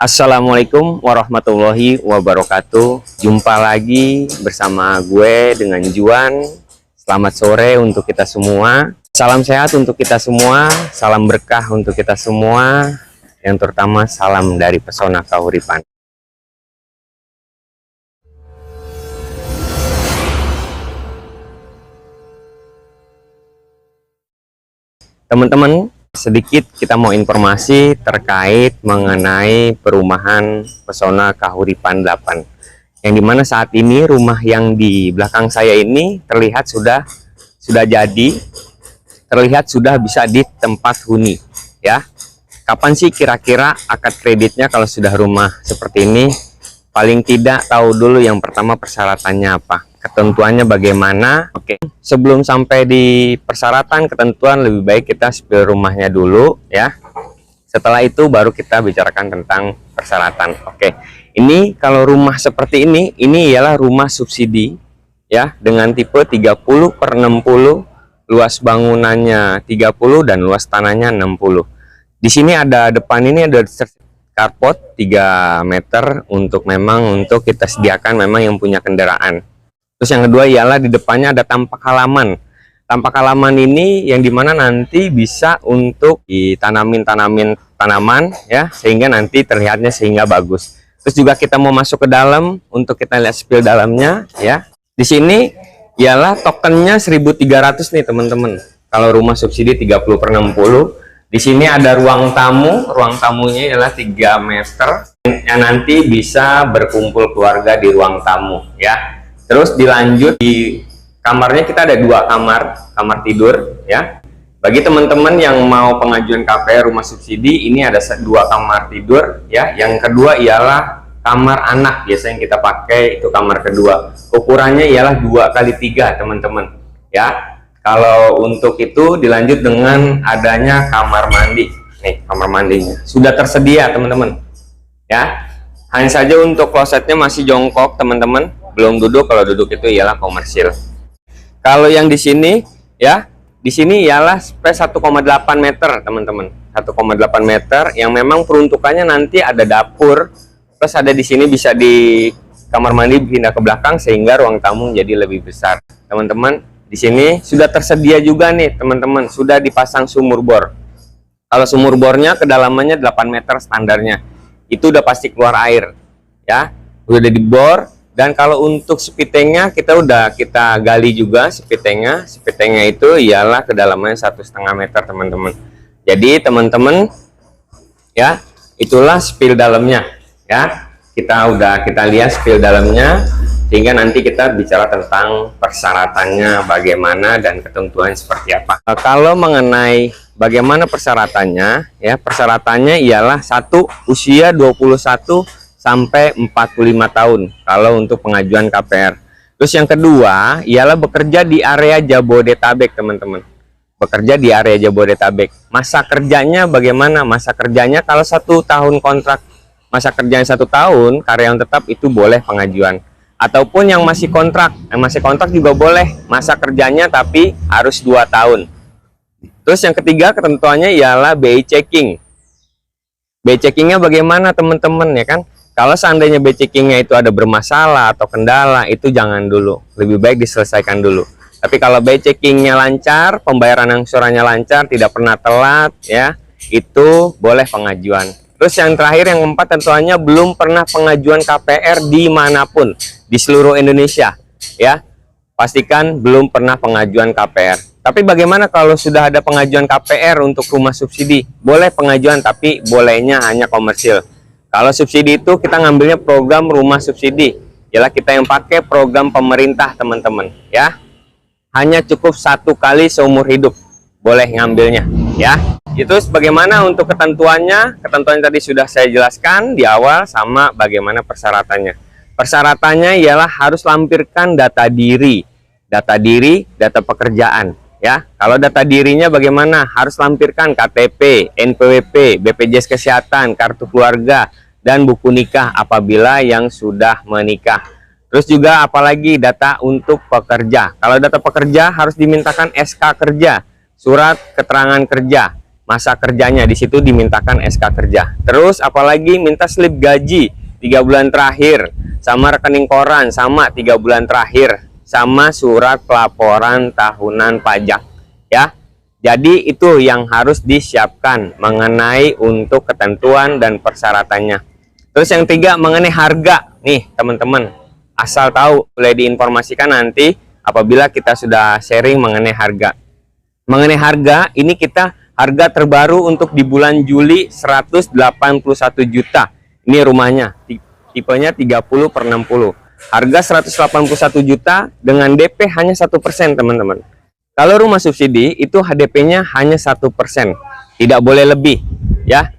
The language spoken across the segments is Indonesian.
Assalamualaikum warahmatullahi wabarakatuh. Jumpa lagi bersama gue dengan Juan. Selamat sore untuk kita semua. Salam sehat untuk kita semua. Salam berkah untuk kita semua. Yang terutama salam dari Pesona Kahuripan. Teman-teman, sedikit kita mau informasi terkait mengenai perumahan Pesona Kahuripan 8, yang dimana saat ini rumah yang di belakang saya ini terlihat sudah jadi, terlihat sudah bisa ditempati huni ya. Kapan sih kira-kira akad kreditnya kalau sudah rumah seperti ini? Paling tidak tahu dulu yang pertama persyaratannya apa, ketentuannya bagaimana. Oke, sebelum sampai di persyaratan ketentuan, lebih baik kita spill rumahnya dulu ya. Setelah itu baru kita bicarakan tentang persyaratan. Oke, ini kalau rumah seperti ini ialah rumah subsidi ya, dengan tipe 30/60, luas bangunannya 30 dan luas tanahnya 60. Di sini ada depan ini ada carport 3 meter untuk kita sediakan memang yang punya kendaraan. Terus yang kedua ialah di depannya ada tampak halaman. Tampak halaman ini yang dimana nanti bisa untuk ditanamin tanaman ya, sehingga nanti terlihatnya sehingga bagus. Terus juga kita mau masuk ke dalam untuk kita lihat spill dalamnya ya. Di sini ialah tokennya 1.300 nih teman-teman. Kalau rumah subsidi 30/60. Di sini ada ruang tamu. Ruang tamunya ialah 3 meter yang nanti bisa berkumpul keluarga di ruang tamu ya. Terus dilanjut di kamarnya kita ada 2 kamar tidur ya. Bagi teman-teman yang mau pengajuan KPR rumah subsidi, ini ada 2 kamar tidur ya. Yang kedua ialah kamar anak, biasa yang kita pakai itu kamar kedua. Ukurannya ialah 2x3 teman-teman ya. Kalau untuk itu dilanjut dengan adanya kamar mandi. Nih kamar mandinya sudah tersedia teman-teman ya. Hanya saja untuk klosetnya masih jongkok teman-teman, belum duduk. Kalau duduk itu ialah komersil. Kalau yang di sini ya, di sini ialah space 1,8 meter teman-teman, 1,8 meter yang memang peruntukannya nanti ada dapur, plus ada di sini bisa di kamar mandi pindah ke belakang sehingga ruang tamu jadi lebih besar teman-teman. Di sini sudah tersedia juga nih teman-teman, sudah dipasang sumur bor. Kalau sumur bornya kedalamannya 8 meter standarnya, itu udah pasti keluar air ya, udah dibor. Dan kalau untuk spitengnya kita gali juga spitengnya itu ialah kedalamannya 1,5 meter teman-teman. Jadi teman-teman ya, itulah spill dalamnya ya. Kita lihat spill dalamnya, sehingga nanti kita bicara tentang persyaratannya bagaimana dan ketentuan seperti apa. Kalau mengenai bagaimana persyaratannya ya, persyaratannya ialah 1, usia 21 sampai 45 tahun kalau untuk pengajuan KPR. Terus yang kedua ialah bekerja di area Jabodetabek teman-teman. Bekerja di area Jabodetabek. Masa kerjanya bagaimana? Masa kerjanya kalau 1 tahun kontrak, masa kerjanya 1 tahun, karyawan tetap itu boleh pengajuan. Ataupun yang masih kontrak, juga boleh masa kerjanya tapi harus 2 tahun. Terus yang ketiga ketentuannya ialah BI checking. BI checkingnya bagaimana teman-teman ya kan? Kalau seandainya BI checkingnya itu ada bermasalah atau kendala, itu jangan dulu, lebih baik diselesaikan dulu. Tapi kalau BI checkingnya lancar, pembayaran angsurannya lancar, tidak pernah telat ya, itu boleh pengajuan. Terus yang terakhir yang keempat tentunya belum pernah pengajuan KPR dimanapun di seluruh Indonesia ya, pastikan belum pernah pengajuan KPR. Tapi bagaimana kalau sudah ada pengajuan KPR untuk rumah subsidi? Boleh pengajuan tapi bolehnya hanya komersil. Kalau subsidi itu kita ngambilnya program rumah subsidi, ialah kita yang pakai program pemerintah teman-teman ya. Hanya cukup 1 kali seumur hidup boleh ngambilnya ya. Itu bagaimana untuk ketentuannya. Ketentuan tadi sudah saya jelaskan di awal, sama bagaimana persyaratannya. Persyaratannya ialah harus lampirkan data diri, data pekerjaan ya. Kalau data dirinya bagaimana? Harus lampirkan KTP, NPWP, BPJS Kesehatan, kartu keluarga, dan buku nikah apabila yang sudah menikah. Terus juga apalagi data untuk pekerja. Kalau data pekerja harus dimintakan SK kerja, surat keterangan kerja masa kerjanya, di situ dimintakan SK kerja. Terus apalagi minta slip gaji 3 bulan terakhir, sama rekening koran, sama 3 bulan terakhir, sama surat pelaporan tahunan pajak ya. Jadi itu yang harus disiapkan mengenai untuk ketentuan dan persyaratannya. Terus yang ketiga mengenai harga nih teman-teman, asal tahu, boleh diinformasikan nanti apabila kita sudah sharing mengenai harga. Mengenai harga, ini kita harga terbaru untuk di bulan Juli 181 juta. Ini rumahnya, tipenya 30/60. Harga 181 juta dengan DP hanya 1% teman-teman. Kalau rumah subsidi itu HDP-nya hanya 1%, tidak boleh lebih ya.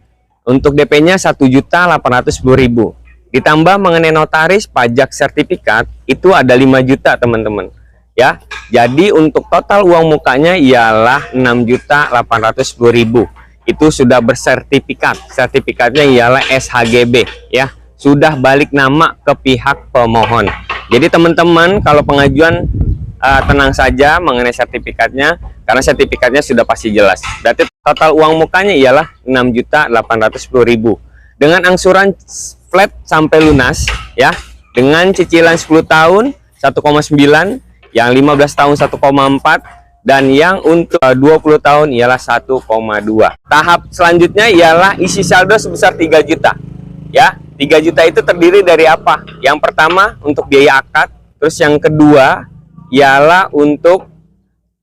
Untuk DP-nya 1.810.000. Ditambah mengenai notaris pajak sertifikat itu ada 5 juta teman-teman ya. Jadi untuk total uang mukanya ialah 6.810.000. Itu sudah bersertifikat. Sertifikatnya ialah SHGB ya. Sudah balik nama ke pihak pemohon. Jadi teman-teman kalau pengajuan tenang saja mengenai sertifikatnya, karena sertifikatnya sudah pasti jelas. Berarti total uang mukanya ialah 6.810.000 dengan angsuran flat sampai lunas ya, dengan cicilan 10 tahun 1,9, yang 15 tahun 1,4, dan yang untuk 20 tahun ialah 1,2. Tahap selanjutnya ialah isi saldo sebesar 3 juta ya. 3 juta itu terdiri dari apa? Yang pertama untuk biaya akad, terus yang kedua ialah untuk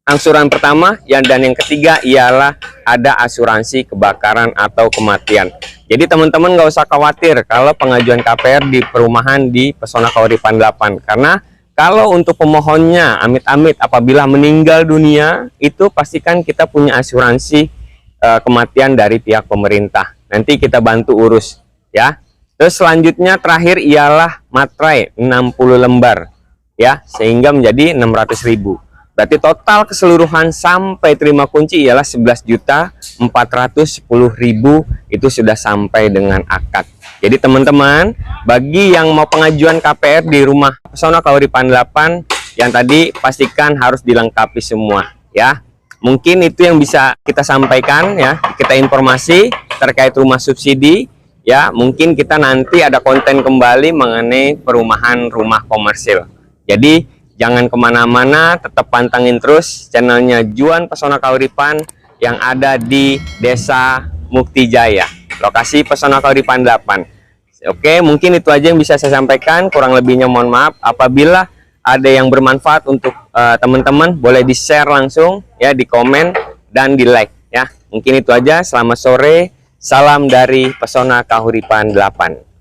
angsuran pertama, dan yang ketiga ialah ada asuransi kebakaran atau kematian. Jadi teman-teman nggak usah khawatir kalau pengajuan KPR di perumahan di Pesona Kahuripan 8, karena kalau untuk pemohonnya amit-amit apabila meninggal dunia, itu pastikan kita punya asuransi kematian dari pihak pemerintah. Nanti kita bantu urus ya. Terus selanjutnya terakhir ialah materai 60 lembar ya, sehingga menjadi 600.000. Berarti total keseluruhan sampai terima kunci ialah 11.410.000. Itu sudah sampai dengan akad. Jadi teman-teman, bagi yang mau pengajuan KPR di rumah Pesona Kahuripan 8 yang tadi, pastikan harus dilengkapi semua ya. Mungkin itu yang bisa kita sampaikan ya, kita informasi terkait rumah subsidi ya. Mungkin kita nanti ada konten kembali mengenai perumahan rumah komersil. Jadi jangan kemana-mana, tetap pantengin terus channelnya Juan Pesona Kahuripan yang ada di Desa Muktijaya, lokasi Pesona Kahuripan 8. Oke, mungkin itu aja yang bisa saya sampaikan. Kurang lebihnya mohon maaf. Apabila ada yang bermanfaat untuk teman-teman, boleh di share langsung ya, di komen dan di like ya. Mungkin itu aja. Selamat sore, salam dari Pesona Kahuripan 8.